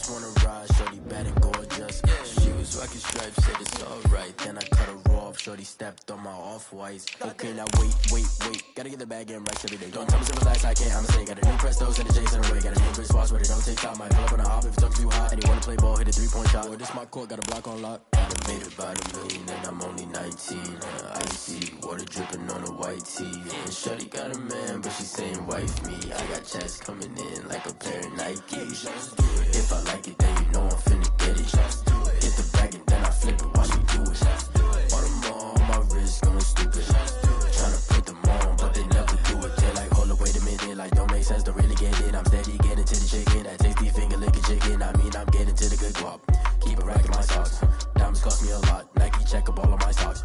just wanna ride, shorty bad and gorgeous. She was rocking stripes, said it's alright. Then I cut her off, shorty stepped on my off-whites. Okay, now wait. Gotta get the bag in racks every day. Don't tell me to relax, I can't, I'm a got a new Prestos and a Jason away. Got a new Chris Foss, but it don't take time. Might pull up on a hop if it talks too hot. And you wanna play ball, hit a 3-point shot. Boy, this my court, got a block on lock. I done made about $1 million and I'm only 19. Icy, water dripping on a white tee. And shorty got a man, but she saying wife me. I got checks coming in like a pair of Nikes. If I like it, then you know I'm finna get it. Hit the bag and then I flip it, watch me do it. Bought them all, my wrist going stupid. Tryna put them on, but they never do it. They're like, hold up, wait a minute, like don't make sense, don't really get it. I'm steady getting to the chicken, that tasty finger licking chicken. I mean, I'm getting to the good guap. Keep a rack in my socks. Diamonds cost me a lot. Nike check up all of my socks.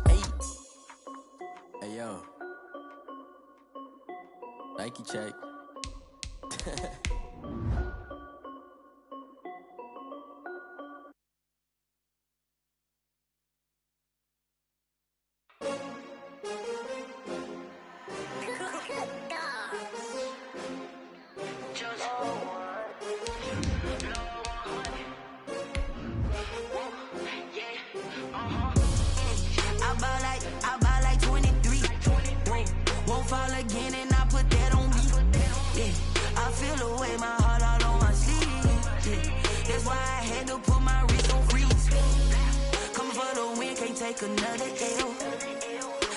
Hey yo, Nike check. I buy like 23. Won't fall again and I put that on me. Yeah, I feel the way, my heart all on my sleeve. Yeah, that's why I had to put my wrist on freeze. Coming for the win, can't take another L.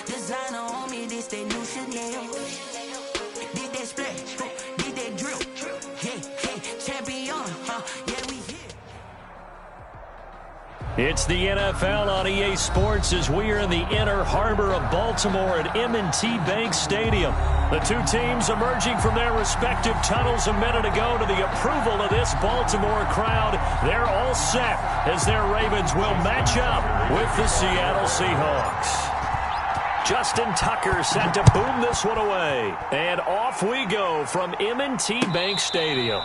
Designer on me, this that new Chanel. Did that splash, did that drill. Yeah, champion, yeah, we here. It's the NFL on EA Sports as we are in the inner harbor of Baltimore at M&T Bank Stadium. The two teams emerging from their respective tunnels a minute ago to the approval of this Baltimore crowd. They're all set as their Ravens will match up with the Seattle Seahawks. Justin Tucker set to boom this one away. And off we go from M&T Bank Stadium.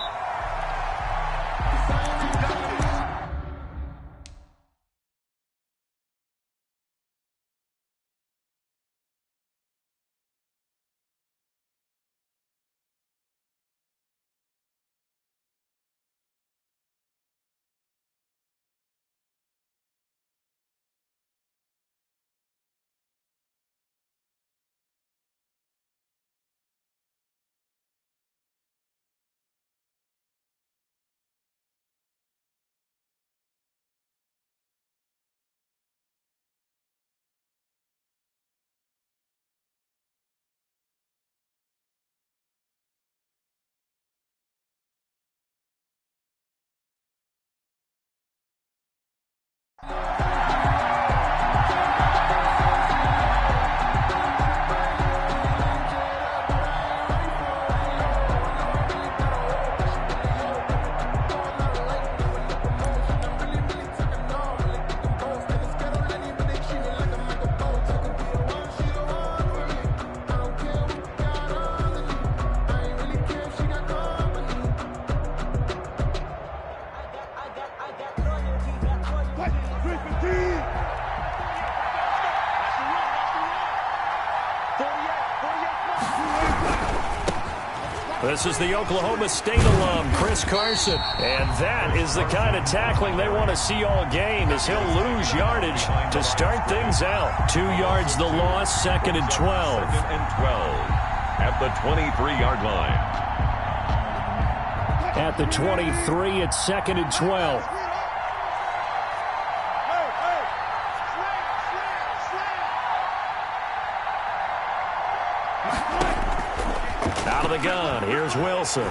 This is the Oklahoma State alum, Chris Carson. And that is the kind of tackling they want to see all game as he'll lose yardage to start things out. 2 yards the loss, 2nd and 12. 2nd and 12 at the 23-yard line. At the 23, it's 2nd and 12. Out of the gun, here's Wilson.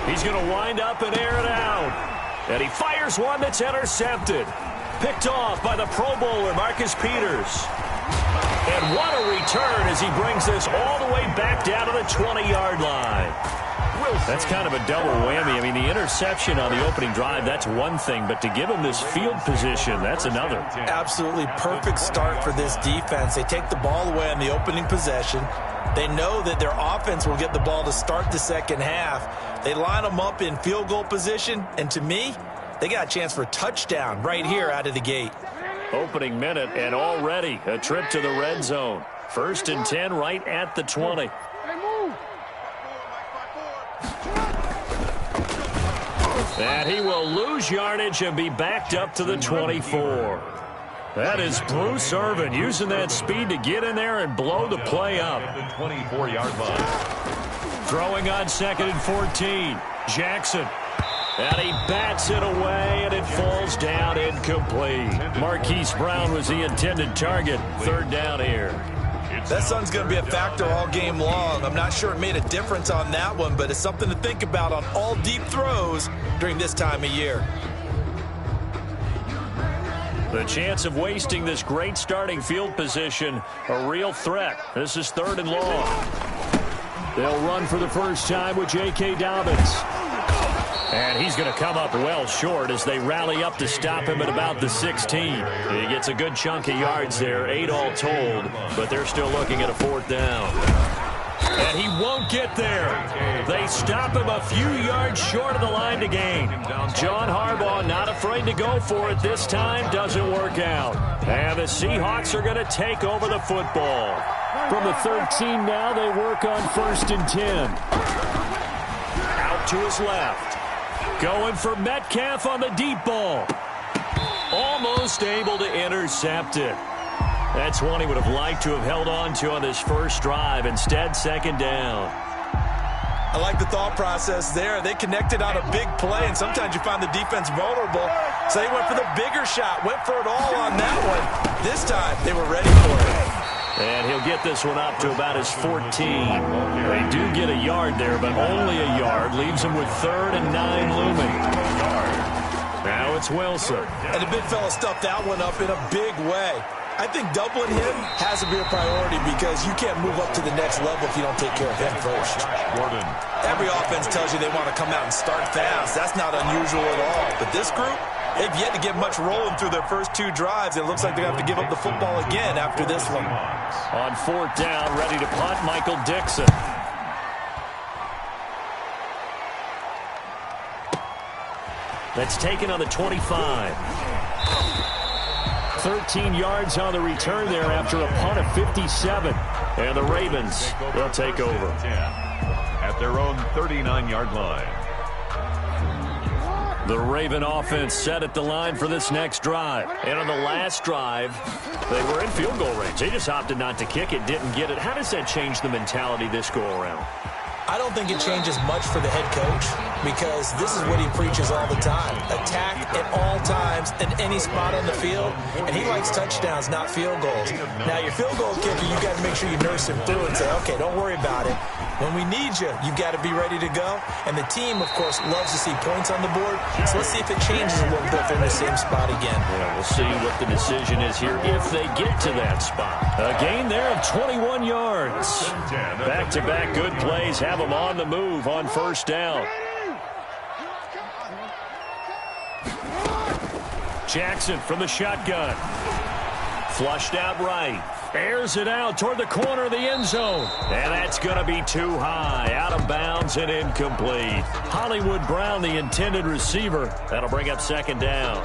He's going to wind up and air it out. And he fires one that's intercepted. Picked off by the Pro Bowler, Marcus Peters. And what a return as he brings this all the way back down to the 20-yard line. That's kind of a double whammy. I mean, the interception on the opening drive, that's one thing. But to give him this field position, that's another. Absolutely perfect start for this defense. They take the ball away on the opening possession. They know that their offense will get the ball to start the second half. They line them up in field goal position. And to me, they got a chance for a touchdown right here out of the gate. Opening minute, and already a trip to the red zone. 1st and 10 right at the 20. And he will lose yardage and be backed up to the 24. That is Bruce Irvin using that speed to get in there and blow the play up. The 24-yard line. Throwing on 2nd and 14. Jackson. And he bats it away, and it falls down incomplete. Marquise Brown was the intended target. 3rd down here. That sun's going to be a factor all game long. I'm not sure it made a difference on that one, but it's something to think about on all deep throws during this time of year. The chance of wasting this great starting field position, a real threat. This is 3rd and long. They'll run for the first time with J.K. Dobbins. And he's going to come up well short as they rally up to stop him at about the 16. He gets a good chunk of yards there, 8 all told, but they're still looking at a 4th down. And he won't get there. They stop him a few yards short of the line to gain. John Harbaugh not afraid to go for it this time. Doesn't work out. And the Seahawks are going to take over the football. From the 13 now, they work on 1st and 10. Out to his left. Going for Metcalf on the deep ball. Almost able to intercept it. That's one he would have liked to have held on to on this first drive. Instead, 2nd down. I like the thought process there. They connected on a big play, and sometimes you find the defense vulnerable. So they went for the bigger shot, went for it all on that one. This time, they were ready for it. And he'll get this one up to about his 14. They do get a yard there, but only a yard. Leaves him with 3rd and 9 looming. Now it's Wilson. And the big fella stuffed that one up in a big way. I think doubling him has to be a priority because you can't move up to the next level if you don't take care of him first. Gordon. Every offense tells you they want to come out and start fast. That's not unusual at all. But this group, they've yet to get much rolling through their first 2 drives. It looks like they have to give up the football again after this one. On 4th down, ready to punt, Michael Dixon. That's taken on the 25. 13 yards on the return there after a punt of 57. And the Ravens, they'll take over. At their own 39-yard line. The Raven offense set at the line for this next drive. And on the last drive, they were in field goal range. They just opted not to kick it, didn't get it. How does that change the mentality this go-around? I don't think it changes much for the head coach because this is what he preaches all the time. Attack at all times in any spot on the field, and he likes touchdowns, not field goals. Now, your field goal kicker, you got to make sure you nurse him through and say, okay, don't worry about it. When we need you, you've got to be ready to go. And the team, of course, loves to see points on the board. So let's see if it changes a little bit from the same spot again. Yeah, we'll see what the decision is here if they get to that spot. A gain there of 21 yards. Back-to-back good plays have them on the move on 1st down. Jackson from the shotgun. Flushed out right. Airs it out toward the corner of the end zone. And that's going to be too high. Out of bounds and incomplete. Hollywood Brown, the intended receiver. That'll bring up 2nd down.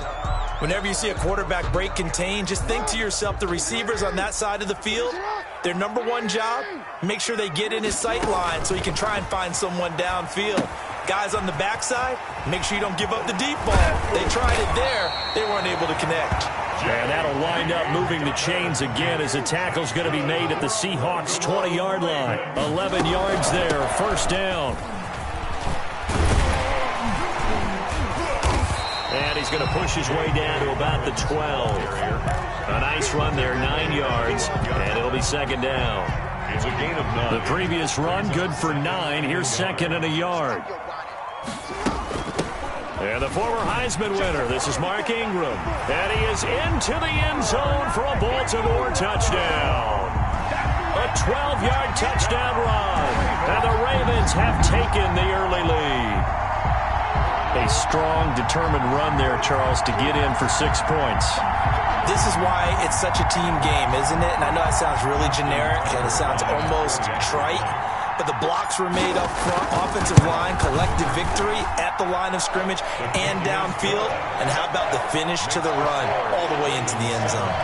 Whenever you see a quarterback break contain, just think to yourself, the receivers on that side of the field, their number one job, make sure they get in his sight line so he can try and find someone downfield. Guys on the backside, make sure you don't give up the deep ball. They tried it there. They weren't able to connect. And that'll wind up moving the chains again as the tackle's going to be made at the Seahawks' 20-yard line. 11 yards there, 1st down. And he's going to push his way down to about the 12. A nice run there, 9 yards, and it'll be 2nd down. It's a gain of 9. The previous run, good for 9. Here's 2nd and a yard. And the former Heisman winner, this is Mark Ingram. And he is into the end zone for a Baltimore touchdown. A 12-yard touchdown run. And the Ravens have taken the early lead. A strong, determined run there, Charles, to get in for 6 points. This is why it's such a team game, isn't it? And I know it sounds really generic and it sounds almost trite, but the blocks were made up front, offensive line, collective victory at the line of scrimmage and downfield. And how about the finish to the run all the way into the end zone?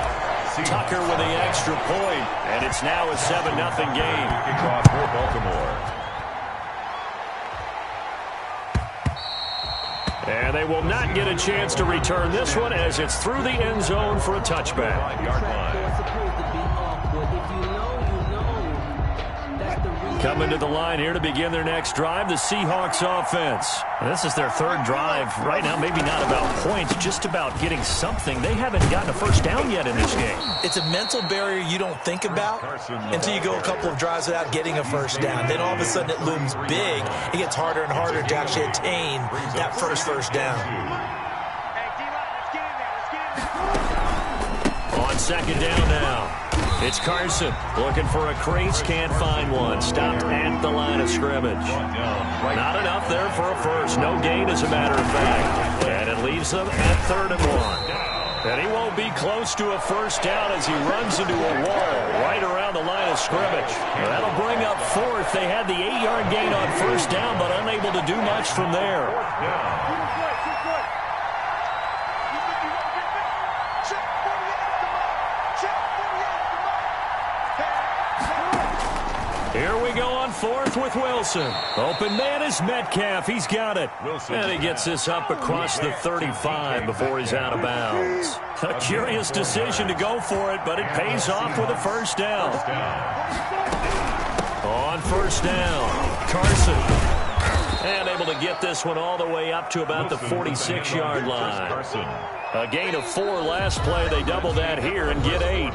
Tucker with the extra point, and it's now a 7-0 game. Kickoff for Baltimore. And they will not get a chance to return this one as it's through the end zone for a touchback. Coming to the line here to begin their next drive, the Seahawks offense. This is their third drive. Right now, maybe not about points, just about getting something. They haven't gotten a first down yet in this game. It's a mental barrier you don't think about until you go a couple of drives without getting a first down. Then all of a sudden it looms big. It gets harder and harder to actually attain that first down. On second down now. It's Carson looking for a crease, can't find one. Stopped at the line of scrimmage. Not enough there for a first. No gain, as a matter of fact. And it leaves them at 3rd and 1. And he won't be close to a first down as he runs into a wall right around the line of scrimmage. That'll bring up 4th. They had the 8-yard gain on first down, but unable to do much from there. Here we go on 4th with Wilson. Open man is Metcalf. He's got it. And he gets this up across the 35 before he's out of bounds. A curious decision to go for it, but it pays off with a first down. On first down, Carson. And able to get this one all the way up to about the 46-yard line. A gain of 4 last play. They double that here and get 8.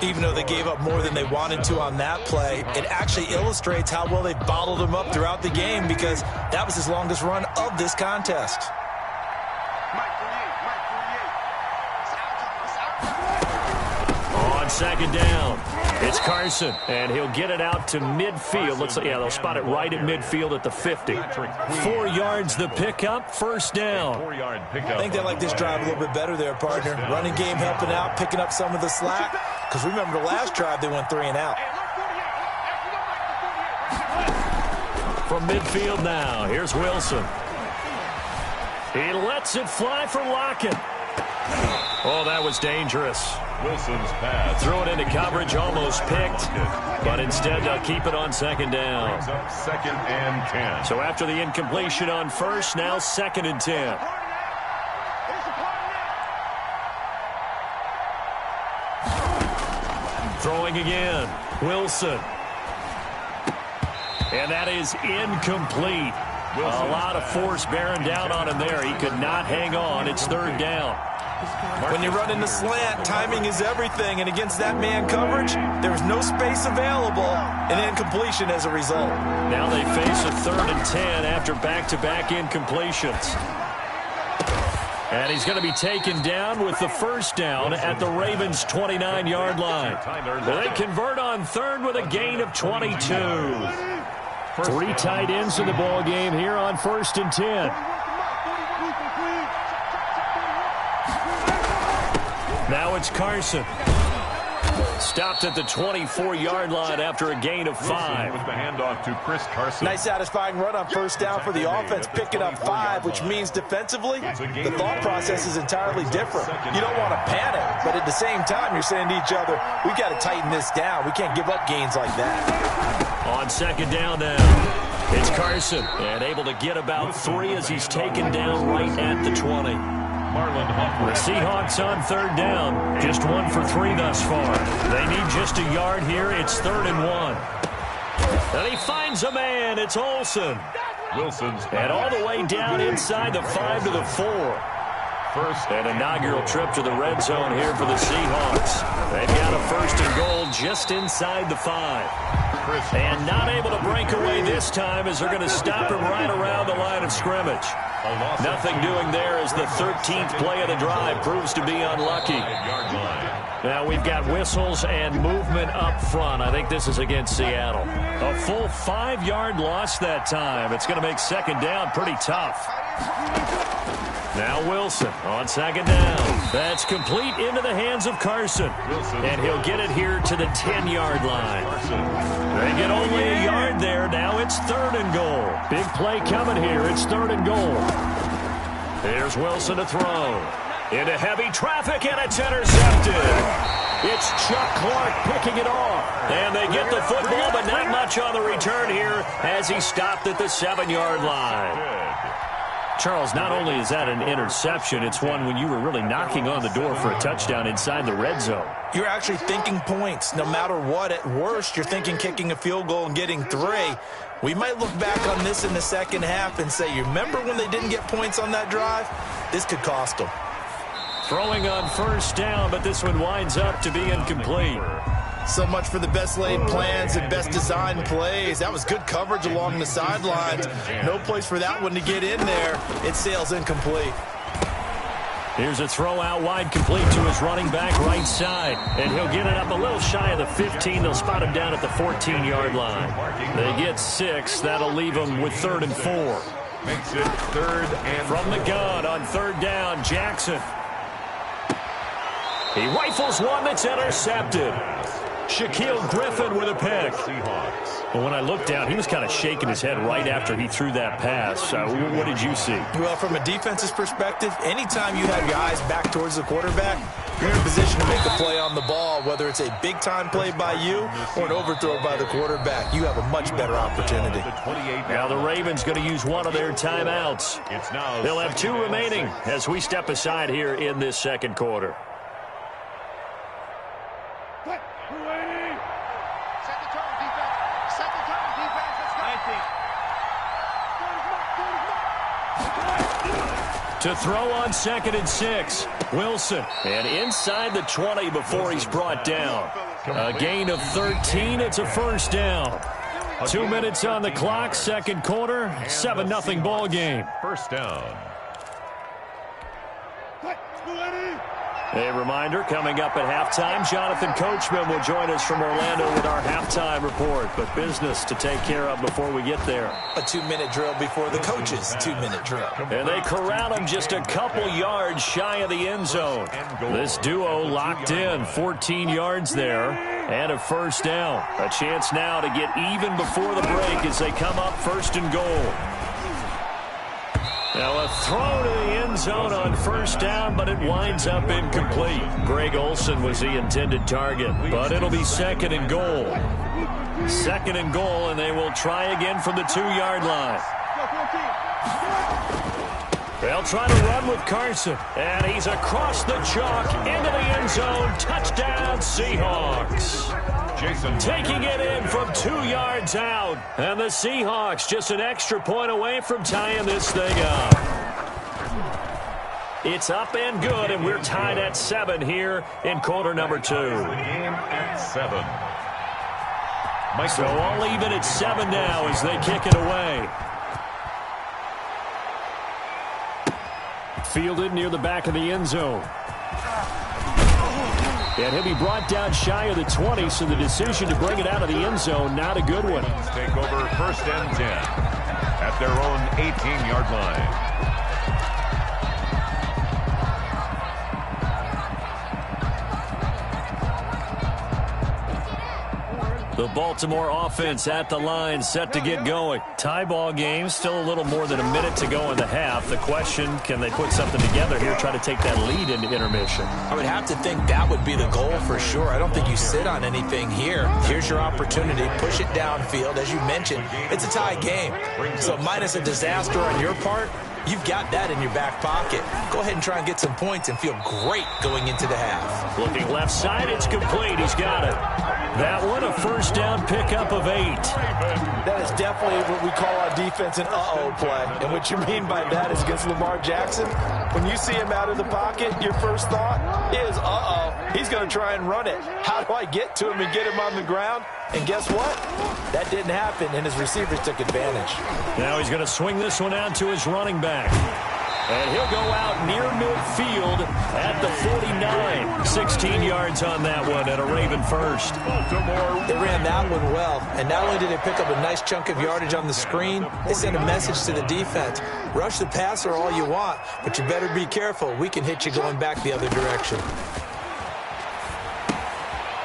Even though they gave up more than they wanted to on that play, it actually illustrates how well they bottled him up throughout the game because that was his longest run of this contest. On second down, it's Carson, and he'll get it out to midfield. Looks like, yeah, they'll spot it right at midfield at the 50. 4 yards the pickup, first down. I think they like this drive a little bit better there, partner. Running game helping out, picking up some of the slack. Because remember the last drive, they went 3 and out. From midfield now, here's Wilson. He lets it fly for Lockett. Oh, that was dangerous. Wilson's pass. Threw it into coverage, almost picked. But instead, they'll keep it on second down. 2nd and 10. So after the incompletion on first, now 2nd and 10. Throwing again, Wilson. And that is incomplete. A lot of force bearing down on him there. He could not hang on. It's 3rd down. When you run in the slant, timing is everything. And against that man coverage, there's no space available. And incompletion as a result. Now they face a 3rd and 10 after back-to-back incompletions. And he's going to be taken down with the first down at the Ravens' 29-yard line. They convert on 3rd with a gain of 22. 3 tight ends in the ball game here on 1st and 10. Now it's Carson. Stopped at the 24-yard line after a gain of 5. With the handoff to Chris Carson. Nice satisfying run on first down for the offense, picking up 5, which means defensively, the thought process is entirely different. You don't want to panic, but at the same time, you're saying to each other, we've got to tighten this down. We can't give up gains like that. On second down now, it's Carson, and able to get about 3 as he's taken down right at the 20. The Seahawks on 3rd down, just 1 for 3 thus far. They need just a yard here. It's 3rd and 1. And he finds a man. It's Olsen. Wilson's and all the way down inside the 5 to the 4. An inaugural trip to the red zone here for the Seahawks. They've got a 1st and goal just inside the 5. And not able to break away this time as they're going to stop him right around the line of scrimmage. Nothing doing there as the 13th play of the drive proves to be unlucky. Now we've got whistles and movement up front. I think this is against Seattle. A full 5-yard loss that time. It's going to make second down pretty tough. Now Wilson on second down. That's complete into the hands of Carson. And he'll get it here to the 10-yard line. They get only a yard there. Now it's 3rd and goal. Big play coming here. It's 3rd and goal. Here's Wilson to throw. Into heavy traffic, and it's intercepted. It's Chuck Clark picking it off. And they get the football, but not much on the return here as he stopped at the 7-yard line. Charles, not only is that an interception, it's one when you were really knocking on the door for a touchdown inside the red zone. You're actually thinking points. No matter what, at worst, you're thinking kicking a field goal and getting 3. We might look back on this in the second half and say, you remember when they didn't get points on that drive? This could cost them. Throwing on first down, but this one winds up to be incomplete. So much for the best laid plans and best designed plays. That was good coverage along the sidelines. No place for that one to get in there. It sails incomplete. Here's a throw out wide, complete to his running back right side. And he'll get it up a little shy of the 15. They'll spot him down at the 14-yard line. They get 6. That'll leave them with 3rd and 4. Makes it 3rd and from the gun on 3rd down, Jackson. He rifles one that's intercepted. Shaquille Griffin with a pick. Well, when I looked down, he was kind of shaking his head right after he threw that pass. What did you see? Well, from a defense's perspective, anytime you have your eyes back towards the quarterback, you're in a position to make a play on the ball, whether it's a big-time play by you or an overthrow by the quarterback. You have a much better opportunity. Now the Ravens going to use one of their timeouts. They'll have 2 remaining as we step aside here in this second quarter. To throw on 2nd and 6, Wilson. And inside the 20 before he's brought down. A gain of 13. It's a first down. 2 minutes on the clock, second quarter, 7-0 ball game. First down. A reminder, coming up at halftime, Jonathan Coachman will join us from Orlando with our halftime report. But business to take care of before we get there. A 2-minute drill before the coach's 2-minute drill. And they corral him just a couple yards shy of the end zone. This duo locked in, 14 yards there, and a first down. A chance now to get even before the break as they come up 1st and goal. Now a throw to the end zone on first down, but it winds up incomplete. Greg Olsen was the intended target, but it'll be 2nd and goal. 2nd and goal, and they will try again from the 2-yard line. They'll try to run with Carson, and he's across the chalk into the end zone. Touchdown, Seahawks. Taking it in from 2 yards out. And the Seahawks just an extra point away from tying this thing up. It's up and good, and we're tied at 7 here in quarter number 2. Game at 7. So all even at 7 now as they kick it away. Fielded near the back of the end zone. And he'll be brought down shy of the 20, so the decision to bring it out of the end zone, not a good one. Take over 1st and 10 at their own 18-yard line. The Baltimore offense at the line, set to get going. Tie ball game, still a little more than a minute to go in the half. The question, can they put something together here, try to take that lead into intermission? I would have to think that would be the goal for sure. I don't think you sit on anything here. Here's your opportunity. Push it downfield. As you mentioned, it's a tie game. So minus a disaster on your part, you've got that in your back pocket. Go ahead and try and get some points and feel great going into the half. Looking left side, it's complete. He's got it. That one, a first down pickup of 8. That is definitely what we call on defense an uh-oh play. And what you mean by that is against Lamar Jackson, when you see him out of the pocket, your first thought is, uh-oh, he's going to try and run it. How do I get to him and get him on the ground? And guess what? That didn't happen, and his receivers took advantage. Now he's going to swing this one out to his running back. And he'll go out near midfield at the 49. 16 yards on that one, and a Raven first. They ran that one well, and not only did they pick up a nice chunk of yardage on the screen, they sent a message to the defense. Rush the passer all you want, but you better be careful. We can hit you going back the other direction.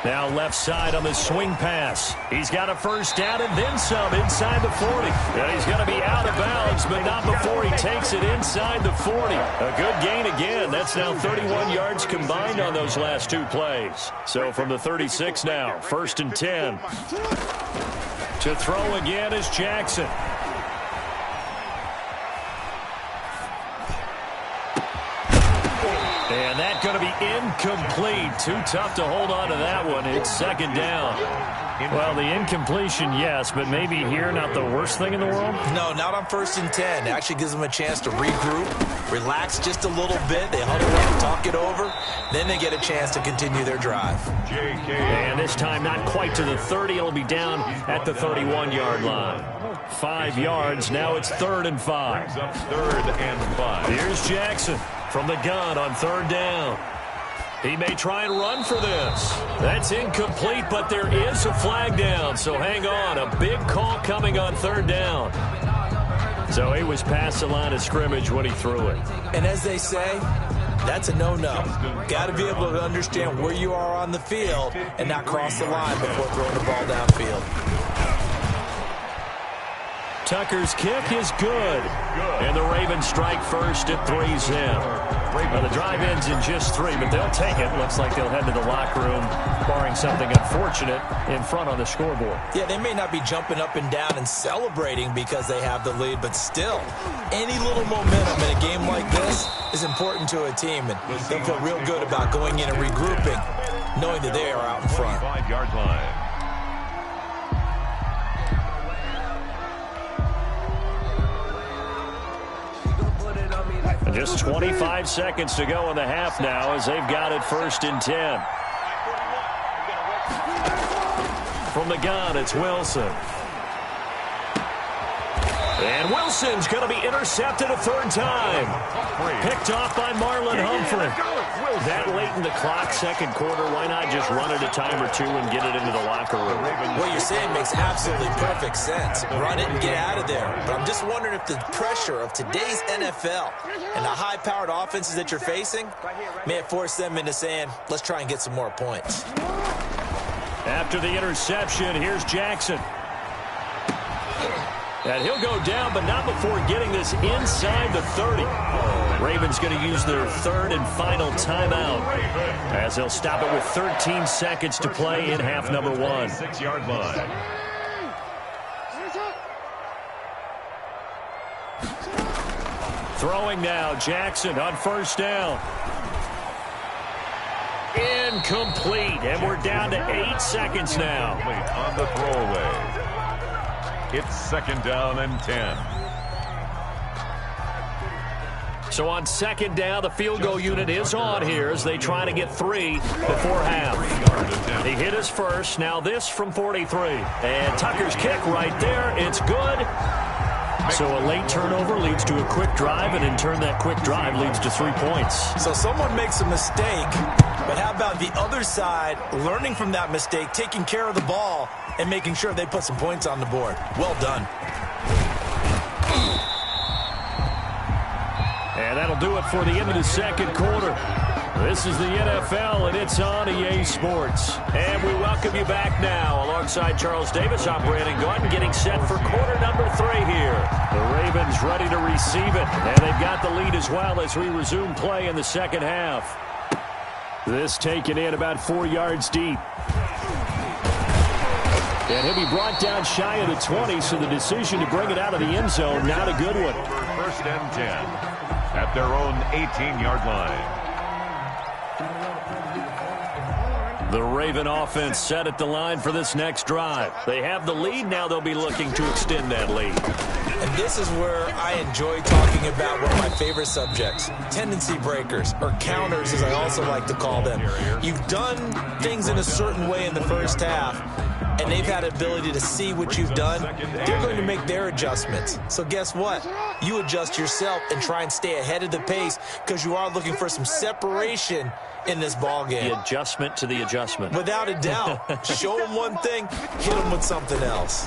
Now left side on the swing pass. He's got a first down and then some inside the 40. And he's going to be out of bounds, but not before he takes it inside the 40. A good gain again. That's now 31 yards combined on those last 2 plays. So from the 36 now, 1st and 10. To throw again is Jackson. And that's going to be incomplete. Too tough to hold on to that one. It's second down. Well, the incompletion, yes, but maybe here not the worst thing in the world? No, not on 1st and 10. It actually gives them a chance to regroup, relax just a little bit. They huddle up, talk it over. Then they get a chance to continue their drive. And this time not quite to the 30. It'll be down at the 31-yard line. 5 yards. Now it's 3rd and 5. Third and 5. Here's Jackson from the gun on 3rd down. He may try and run for this. That's incomplete, but there is a flag down, so hang on. A big call coming on 3rd down. So he was past the line of scrimmage when he threw it. And as they say, that's a no-no. Got to be able to understand where you are on the field and not cross the line before throwing the ball downfield. Tucker's kick is good. And the Ravens strike first at 3-zip. Well, the drive ends in just 3, but they'll take it. Looks like they'll head to the locker room, barring something unfortunate, in front on the scoreboard. Yeah, they may not be jumping up and down and celebrating because they have the lead, but still, any little momentum in a game like this is important to a team, and they'll feel real good about going in and regrouping, knowing that they are out in front. 5-yard line. Just 25 seconds to go in the half now as they've got it 1st and 10. From the gun, it's Wilson. And Wilson's going to be intercepted a 3rd time. Picked off by Marlon Humphrey. That late in the clock, 2nd quarter, why not just run it a time or two and get it into the locker room? What you're saying makes absolutely perfect sense. Run it and get out of there. But I'm just wondering if the pressure of today's NFL and the high-powered offenses that you're facing may have forced them into saying, let's try and get some more points. After the interception, here's Jackson. And he'll go down, but not before getting this inside the 30. Ravens going to use their 3rd and final timeout as they'll stop it with 13 seconds to play in half number 1. 6-yard line. Throwing now, Jackson on 1st down. Incomplete, and we're down to 8 seconds now. On the throwaway. It's 2nd down and 10. So on 2nd down, the field goal unit is on here as they try to get 3 before half. He hit his first. Now this from 43. And Tucker's kick right there. It's good. So a late turnover leads to a quick drive, and in turn that quick drive leads to 3 points. So someone makes a mistake, but how about the other side learning from that mistake, taking care of the ball, and making sure they put some points on the board? Well done. And that'll do it for the end of the 2nd quarter. This is the NFL, and it's on EA Sports. And we welcome you back now. Alongside Charles Davis, I'm Brandon Gordon, getting set for quarter number 3 here. The Ravens ready to receive it, and they've got the lead as well as we resume play in the 2nd half. This taken in about 4 yards deep. And he'll be brought down shy of the 20, so the decision to bring it out of the end zone, not a good one. 1st and 10 at their own 18-yard line. The Raven offense set at the line for this next drive. They have the lead. Now they'll be looking to extend that lead. And this is where I enjoy talking about one of my favorite subjects, tendency breakers, or counters as I also like to call them. You've done things in a certain way in the 1st half, and they've had the ability to see what you've done. They're going to make their adjustments. So guess what? You adjust yourself and try and stay ahead of the pace because you are looking for some separation in this ball game. The adjustment to the adjustment. Without a doubt. Show them one thing, hit them with something else.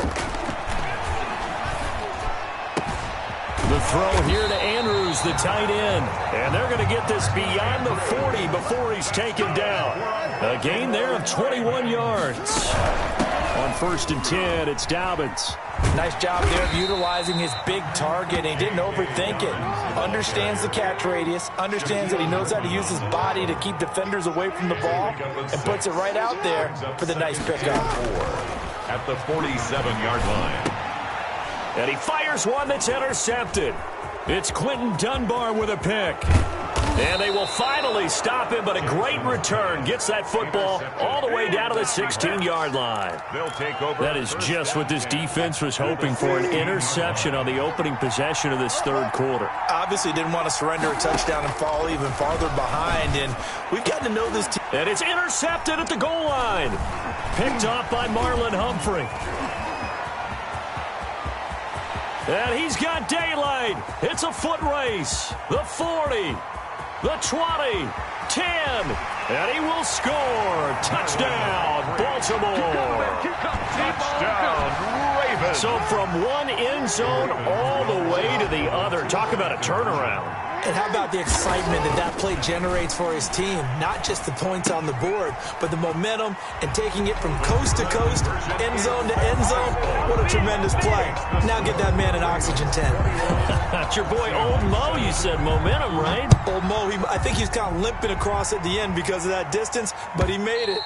The throw here to Andrews, the tight end. And they're going to get this beyond the 40 before he's taken down. A gain there of 21 yards. On 1st and 10, it's Dobbins. Nice job there of utilizing his big target. He didn't overthink it. Understands the catch radius. Understands that he knows how to use his body to keep defenders away from the ball. And puts it right out there for the nice pickup. At the 47-yard line. And he fires one that's intercepted. It's Quentin Dunbar with a pick. And they will finally stop him, but a great return gets that football all the way down to the 16-yard line. They'll take over. That is just what this defense was hoping for, an interception on the opening possession of this third quarter. Obviously didn't want to surrender a touchdown and fall even farther behind, and we've got to know this team. And it's intercepted at the goal line. Picked off by Marlon Humphrey. And he's got daylight. It's a foot race. The 40. The 20, 10, and he will score. Touchdown, Baltimore. Touchdown, Ravens. So from one end zone all the way to the other. Talk about a turnaround. And how about the excitement that play generates for his team? Not just the points on the board, but the momentum and taking it from coast to coast, end zone to end zone. What a tremendous play. Now get that man an oxygen tent. That's your boy Old Mo. You said momentum, right? Old Mo, I think he's kind of limping across at the end because of that distance, but he made it.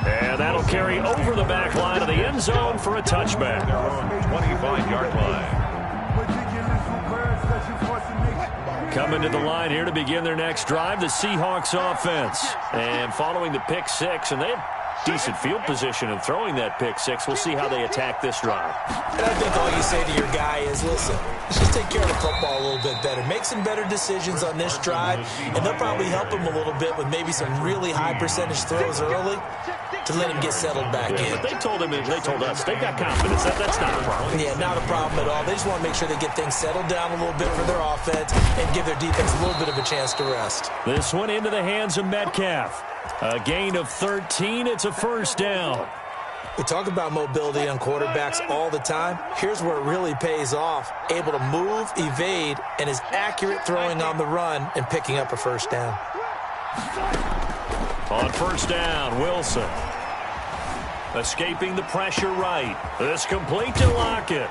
And that'll carry over the back line of the end zone for a touchback. 25-yard line. Coming to the line here to begin their next drive, the Seahawks offense. And following the pick six, and they have decent field position in throwing that pick six. We'll see how they attack this drive. And I think all you say to your guy is, listen, let's just take care of the football a little bit better. Make some better decisions on this drive, and they'll probably help him a little bit with maybe some really high percentage throws early to let him get settled back in. But they told us, they've got confidence. That's not a problem. Yeah, not a problem at all. They just want to make sure they get things settled down a little bit for their offense and give their defense a little bit of a chance to rest. This one into the hands of Metcalf. A gain of 13. It's a first down. We talk about mobility on quarterbacks all the time. Here's where it really pays off. Able to move, evade, and is accurate throwing on the run and picking up a first down. On first down, Wilson. Escaping the pressure right. This complete to Lockett.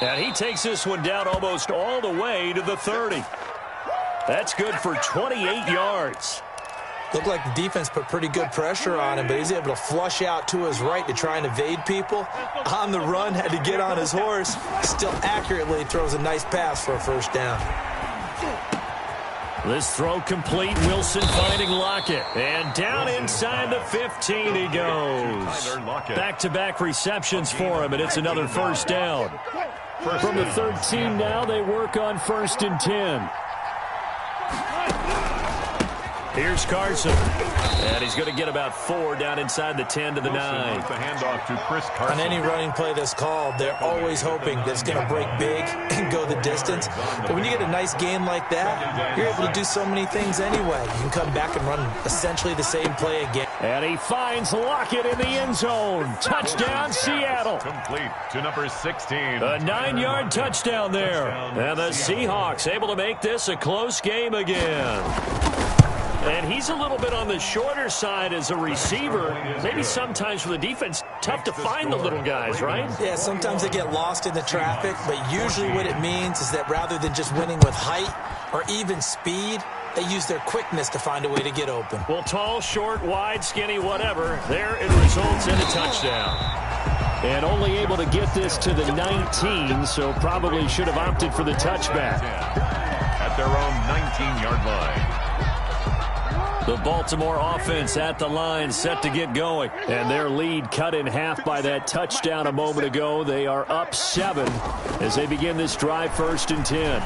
And he takes this one down almost all the way to the 30. That's good for 28 yards. Looked like the defense put pretty good pressure on him, but he's able to flush out to his right to try and evade people. On the run, had to get on his horse. Still accurately throws a nice pass for a first down. This throw complete. Wilson finding Lockett. And down inside the 15 he goes. Back-to-back receptions for him, and it's another first down. From the 13 now, they work on 1st and 10. Here's Carson. And he's going to get about 4 down inside the 10 to the 9. The handoff to Chris Carson. On any running play that's called, they're always hoping that it's going to break big and go the distance. But when you get a nice game like that, you're able to do so many things anyway. You can come back and run essentially the same play again. And he finds Lockett in the end zone. Touchdown, Seattle. Complete to number 16. A 9-yard touchdown there. And the Seahawks able to make this a close game again. And he's a little bit on the shorter side as a receiver. Maybe sometimes for the defense, tough to find the little guys, right? Yeah, sometimes they get lost in the traffic, but usually what it means is that rather than just winning with height or even speed, they use their quickness to find a way to get open. Well, tall, short, wide, skinny, whatever, there it results in a touchdown. And only able to get this to the 19, so probably should have opted for the touchback. At their own 19-yard line. The Baltimore offense at the line set to get going. And their lead cut in half by that touchdown a moment ago. They are up 7 as they begin this drive 1st and 10.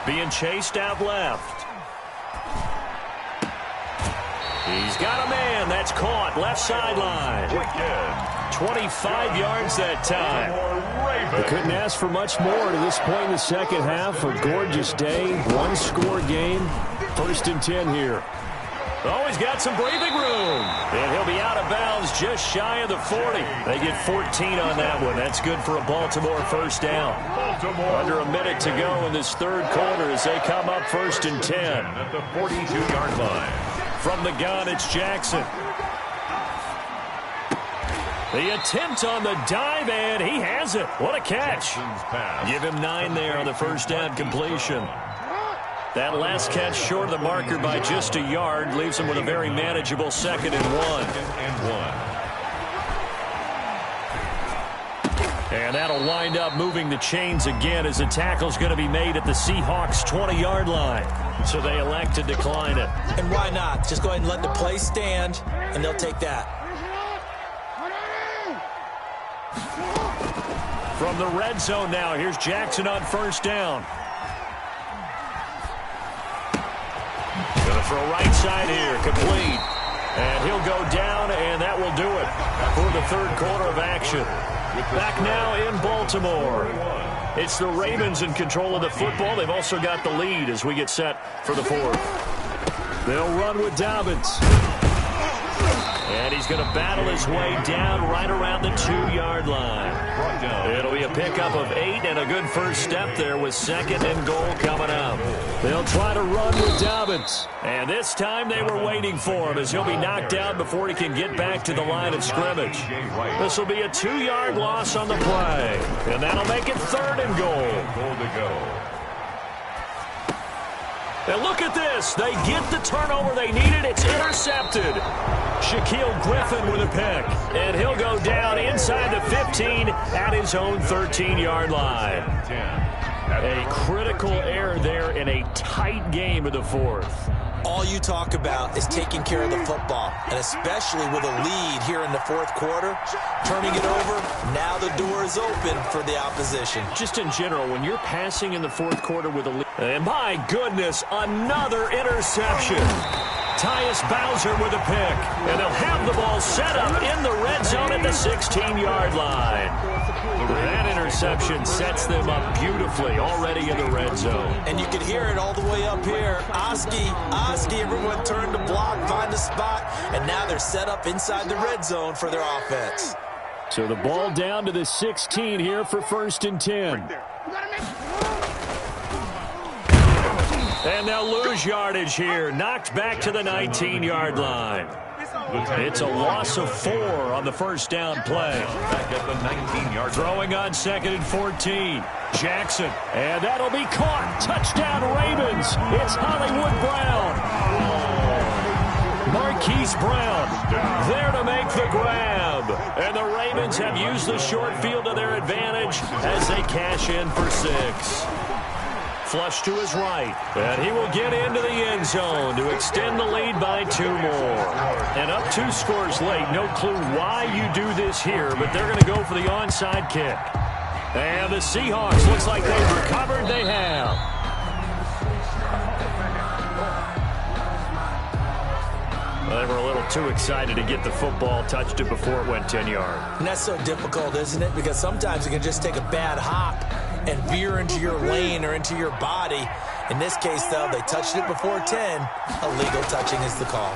Being chased out left. He's got a man. That's caught. Left sideline. 25 yards that time. They couldn't ask for much more to this point in the second half. A gorgeous day. One-score game. 1st and 10 here. Oh, he's got some breathing room. And he'll be out of bounds just shy of the 40. They get 14 on that one. That's good for a Baltimore first down. Under a minute to go in this third quarter as they come up 1st and 10. At the 42-yard line. From the gun, it's Jackson. The attempt on the dive, and he has it. What a catch. Give him 9 there on the first down completion. That last catch short of the marker by just a yard leaves him with a very manageable 2nd and 1. And that'll wind up moving the chains again as the tackle's going to be made at the Seahawks' 20-yard line. So they elect to decline it. And why not? Just go ahead and let the play stand, and they'll take that. From the red zone now, here's Jackson on first down. Going to throw right side here, complete. And he'll go down, and that will do it for the third quarter of action. Back now in Baltimore. It's the Ravens in control of the football. They've also got the lead as we get set for the fourth. They'll run with Dobbins. And he's going to battle his way down right around the 2-yard line. It'll be a pickup of 8 and a good first step there with 2nd and goal coming up. They'll try to run with Dobbins. And this time they were waiting for him as he'll be knocked down before he can get back to the line of scrimmage. This will be a 2-yard loss on the play. And that'll make it 3rd and goal. And look at this. They get the turnover they needed. It's intercepted. Shaquille Griffin with a pick. And he'll go down inside the 15 at his own 13-yard line. A critical error there in a tight game of the fourth. All you talk about is taking care of the football, and especially with a lead here in the fourth quarter, turning it over, now the door is open for the opposition. Just in general, when you're passing in the fourth quarter with a lead, and my goodness, another interception. Tyus Bowser with a pick, and they'll have the ball set up in the red zone at the 16-yard line. That interception sets them up beautifully already in the red zone. And you can hear it all the way up here. Oski, everyone turned to block, find a spot, and now they're set up inside the red zone for their offense. So the ball down to the 16 here for 1st and 10. And they'll lose yardage here. Knocked back to the 19-yard line. It's a loss of 4 on the first down play. Back at the 19-yard. Throwing on 2nd and 14. Jackson. And that'll be caught. Touchdown Ravens. It's Hollywood Brown. Marquise Brown there to make the grab. And the Ravens have used the short field to their advantage as they cash in for 6. Flush to his right, and he will get into the end zone to extend the lead by 2 more. And up 2 scores late. No clue why you do this here, but they're going to go for the onside kick. And the Seahawks looks like they've recovered. They have. Well, they were a little too excited to get the football, touched it before it went 10 yards. And that's so difficult, isn't it? Because sometimes it can just take a bad hop and veer into your lane or into your body. In this case, though, they touched it before 10. Illegal touching is the call.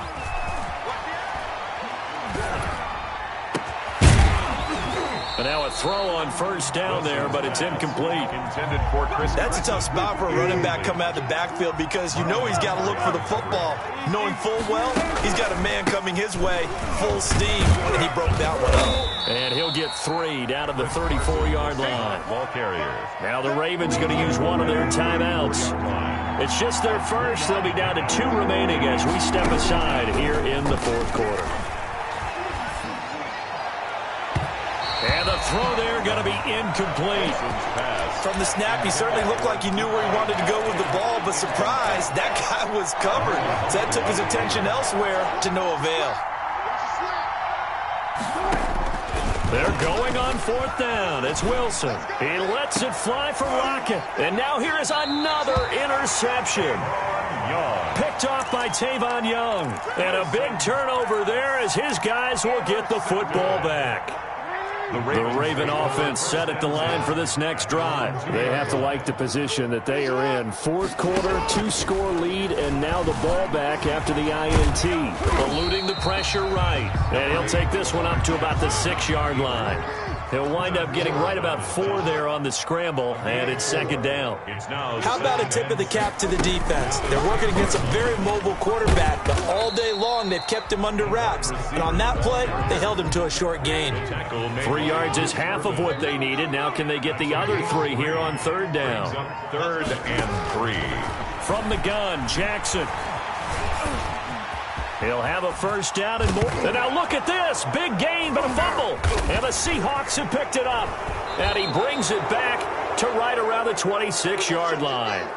And now a throw on first down there, but it's incomplete. Intended for Chris. That's a tough spot for a running back coming out of the backfield because you know he's got to look for the football. Knowing full well, he's got a man coming his way, full steam, and he broke that one up. And he'll get 3 down to the 34-yard line. Ball carrier. Now the Ravens going to use one of their timeouts. It's just their first. They'll be down to 2 remaining as we step aside here in the fourth quarter. And the throw there going to be incomplete. From the snap, he certainly looked like he knew where he wanted to go with the ball, but surprise, that guy was covered. So that took his attention elsewhere to no avail. They're going on 4th down. It's Wilson. He lets it fly for Rocket. And now here is another interception. Picked off by Tavon Young. And a big turnover there as his guys will get the football back. The Raven offense set at the line for this next drive. They have to like the position that they are in. Fourth quarter, 2-score lead, and now the ball back after the INT. Eluding the pressure right. And he'll take this one up to about the 6-yard line. He'll wind up getting right about 4 there on the scramble, and it's 2nd down. How about a tip of the cap to the defense? They're working against a very mobile quarterback, but all day long they've kept him under wraps. And on that play, they held him to a short gain. 3 yards is half of what they needed. Now can they get the other 3 here on 3rd down? 3rd and 3. From the gun, Jackson. He'll have a first down and more. And now look at this. Big gain, but a fumble. And the Seahawks have picked it up. And he brings it back to right around the 26-yard line.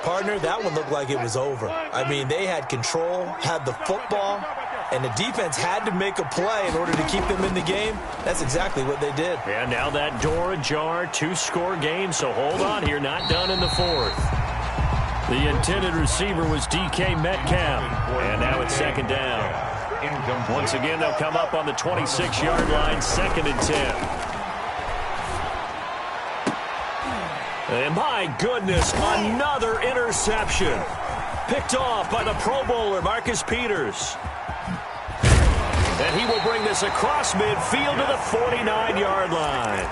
Partner, that one looked like it was over. I mean, they had control, had the football, and the defense had to make a play in order to keep them in the game. That's exactly what they did. And now that door ajar, 2-score game, so hold on here, not done in the fourth. The intended receiver was DK Metcalf, and now it's second down. Once again, they'll come up on the 26-yard line, 2nd and 10. And my goodness, another interception. Picked off by the Pro Bowler, Marcus Peters. And he will bring this across midfield to the 49-yard line.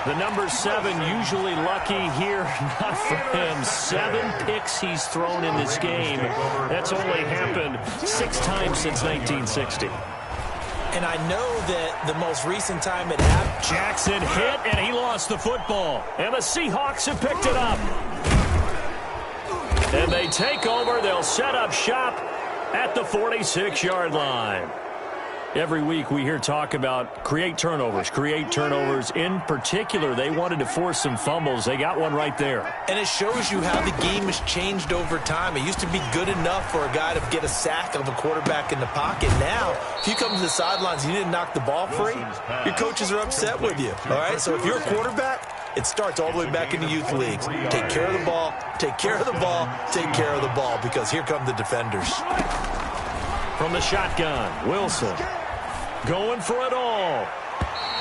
The number 7 usually lucky here, not for him. 7 picks he's thrown in this game. That's only happened 6 times since 1960. And I know that the most recent time it happened. Jackson hit, and he lost the football. And the Seahawks have picked it up. And they take over. They'll set up shop at the 46-yard line. Every week we hear talk about create turnovers. In particular, they wanted to force some fumbles. They got one right there. And it shows you how the game has changed over time. It used to be good enough for a guy to get a sack of a quarterback in the pocket. Now, if you come to the sidelines and you didn't knock the ball free, your coaches are upset with you. All right? So if you're a quarterback, it starts all the way back in the youth leagues. Take care of the ball, take care of the ball, take care of the ball, because here come the defenders. From the shotgun, Wilson going for it all.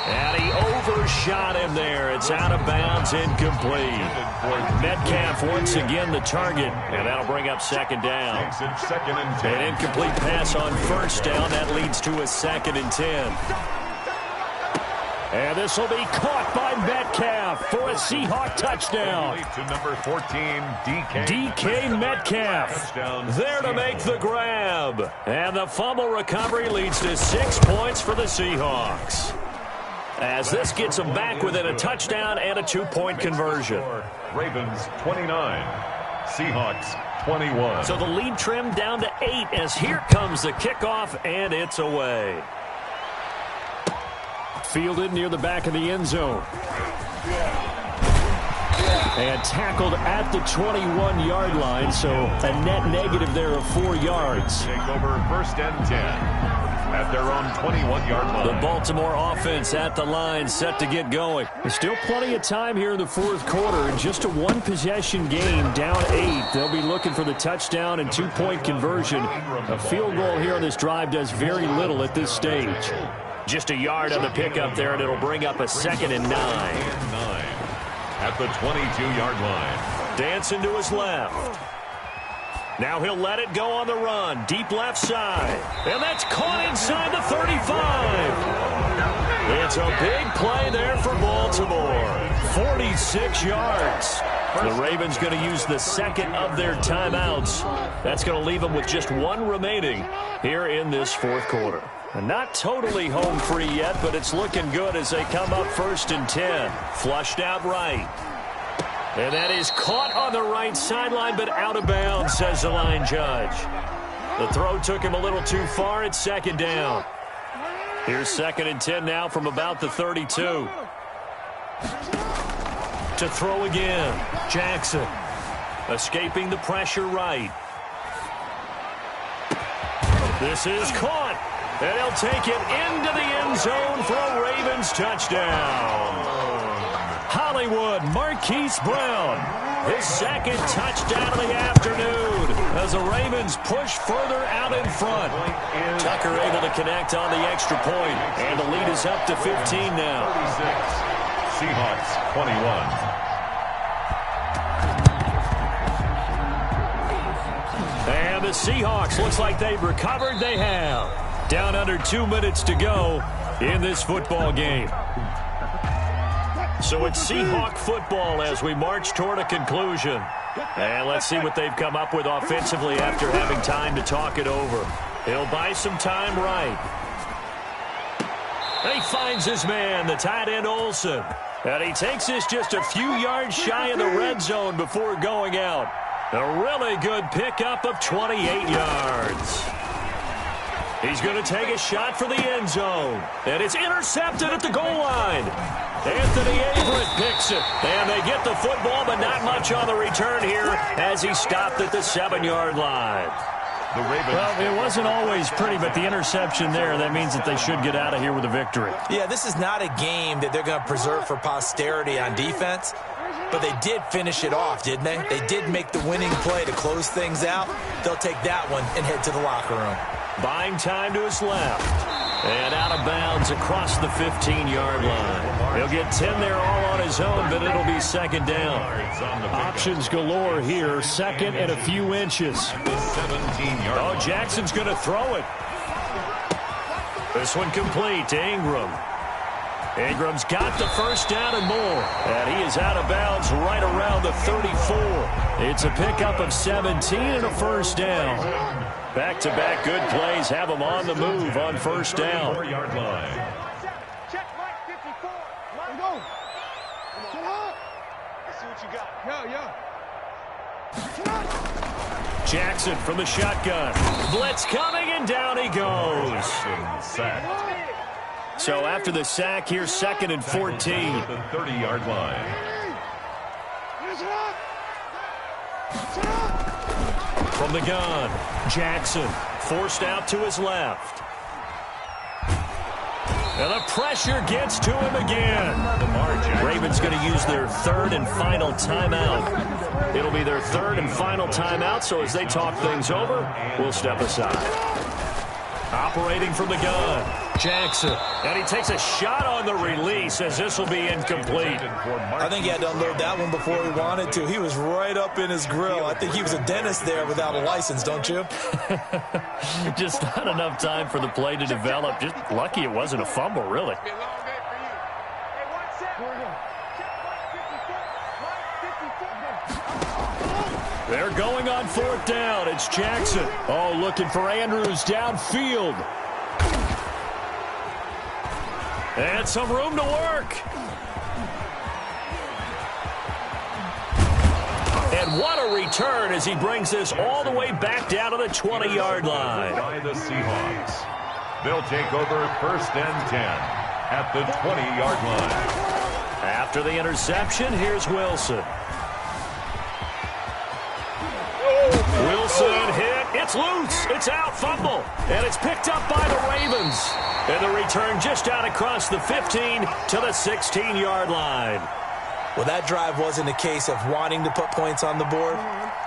And he overshot him there. It's out of bounds, incomplete. Metcalf once again the target, and that'll bring up second down. An incomplete pass on first down. That leads to a 2nd and 10. And this will be caught by Metcalf for a Seahawk touchdown. To number 14, DK Metcalf there to make the grab. And the fumble recovery leads to 6 points for the Seahawks, as this gets them back within a touchdown and a 2-point conversion. Ravens 29, Seahawks 21. So the lead trimmed down to 8 as here comes the kickoff, and it's away. Fielded near the back of the end zone. And tackled at the 21-yard line, so a net negative there of 4 yards. Take over 1st and 10 at their own 21-yard line. The Baltimore offense at the line, set to get going. There's still plenty of time here in the fourth quarter. In just a 1-possession game, down 8. They'll be looking for the touchdown and 2-point conversion. A field goal here on this drive does very little at this stage. Just a yard on the pickup there, and it'll bring up a 2nd and 9. At the 22-yard line. Dancing to his left. Now he'll let it go on the run. Deep left side. And that's caught inside the 35. It's a big play there for Baltimore. 46 yards. The Ravens going to use the 2nd of their timeouts. That's going to leave them with just 1 remaining here in this fourth quarter. And not totally home free yet, but it's looking good as they come up 1st and 10. Flushed out right. And that is caught on the right sideline, but out of bounds, says the line judge. The throw took him a little too far. It's 2nd down. Here's 2nd and 10 now from about the 32. To throw again. Jackson escaping the pressure right. This is caught. And he'll take it into the end zone for a Ravens touchdown. Hollywood Marquise Brown, his 2nd touchdown of the afternoon as the Ravens push further out in front. Tucker able to connect on the extra point, and the lead is up to 15 now. 36, Seahawks 21. And the Seahawks, looks like they've recovered. They have. Down under 2 minutes to go in this football game. So it's Seahawk football as we march toward a conclusion. And let's see what they've come up with offensively after having time to talk it over. He'll buy some time right. And he finds his man, the tight end Olsen. And he takes this just a few yards shy of the red zone before going out. A really good pickup of 28 yards. He's going to take a shot for the end zone. And it's intercepted at the goal line. Anthony Averett picks it. And they get the football, but not much on the return here as he stopped at the 7-yard line. Well, it wasn't always pretty, but the interception there, that means that they should get out of here with a victory. Yeah, this is not a game that they're going to preserve for posterity on defense, but they did finish it off, didn't they? They did make the winning play to close things out. They'll take that one and head to the locker room. Buying time to his left. And out of bounds across the 15-yard line. He'll get 10 there all on his own, but it'll be second down. Options galore here. Second and a few inches. Oh, Jackson's going to throw it. This one complete to Ingram. Ingram's got the first down and more. And he is out of bounds right around the 34. It's a pickup of 17 and a first down. Back-to-back good plays have him on the move on first down. Yard line. Check Mike 54. Let's go. Let's see what you got. Yo. Jackson from the shotgun. Blitz coming, and down he goes. So after the sack, here's second and 14. The 30-yard line. From the gun, Jackson forced out to his left. And the pressure gets to him again. Ravens going to use their third and final timeout. It'll be their third and final timeout, so as they talk things over, we'll step aside. Operating from the gun, Jackson. And he takes a shot on the release as this will be incomplete. I think he had to unload that one before he wanted to. He was right up in his grill. I think he was a dentist there without a license, don't you? Just not enough time for the play to develop. Just lucky it wasn't a fumble, really. They're going on fourth down. It's Jackson. Oh, looking for Andrews downfield. And some room to work. And what a return as he brings this all the way back down to the 20-yard line. By the Seahawks. They'll take over first and 10 at the 20-yard line. After the interception, here's Wilson. Wilson hit. It's loose. It's out. Fumble. And it's picked up by the Ravens. And the return just out across the 15 to the 16-yard line. Well, that drive wasn't a case of wanting to put points on the board.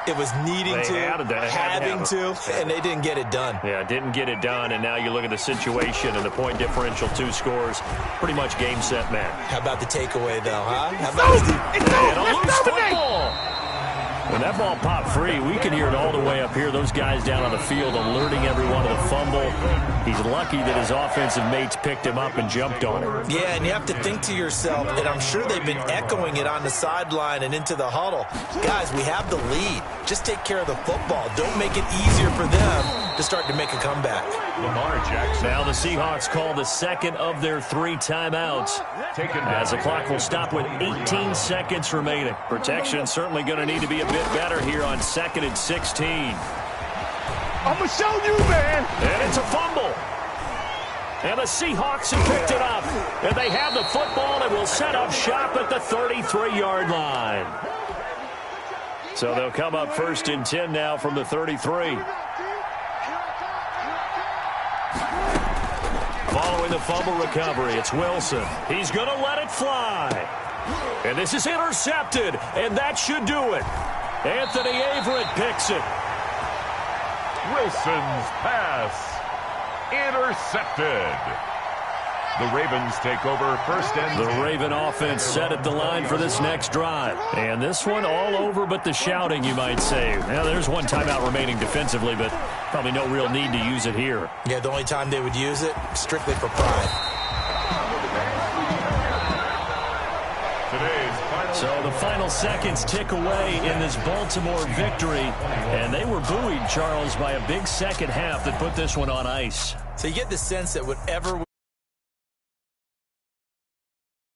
It was needing having to, and they didn't get it done. Yeah, didn't get it done, and now you look at the situation and the point differential, 2 scores, pretty much game, set, match. How about the takeaway, though, huh? How about and a loose football. When that ball popped free, we can hear it all the way up here. Those guys down on the field alerting everyone of the fumble. He's lucky that his offensive mates picked him up and jumped on him. Yeah, and you have to think to yourself, and I'm sure they've been echoing it on the sideline and into the huddle. Guys, we have the lead. Just take care of the football. Don't make it easier for them to start to make a comeback. Lamar Jackson. Now the Seahawks call the second of their 3 timeouts. As the clock will stop with 18 seconds remaining. Protection certainly going to need to be a bit better here on 2nd and 16. I'm going to show you, man. And it's a fumble. And the Seahawks have picked it up. And they have the football and will set up shop at the 33-yard line. So they'll come up first and 10 now from the 33. Following the fumble recovery, it's Wilson. He's going to let it fly. And this is intercepted, and that should do it. Anthony Averett picks it. Wilson's pass intercepted. The Ravens take over first and 10. The Raven offense set at the line for this next drive. And this one all over but the shouting, you might say. Now, there's one timeout remaining defensively, but probably no real need to use it here. Yeah, the only time they would use it, strictly for pride. So the final seconds tick away in this Baltimore victory. And they were buoyed, Charles, by a big second half that put this one on ice. So you get the sense that whatever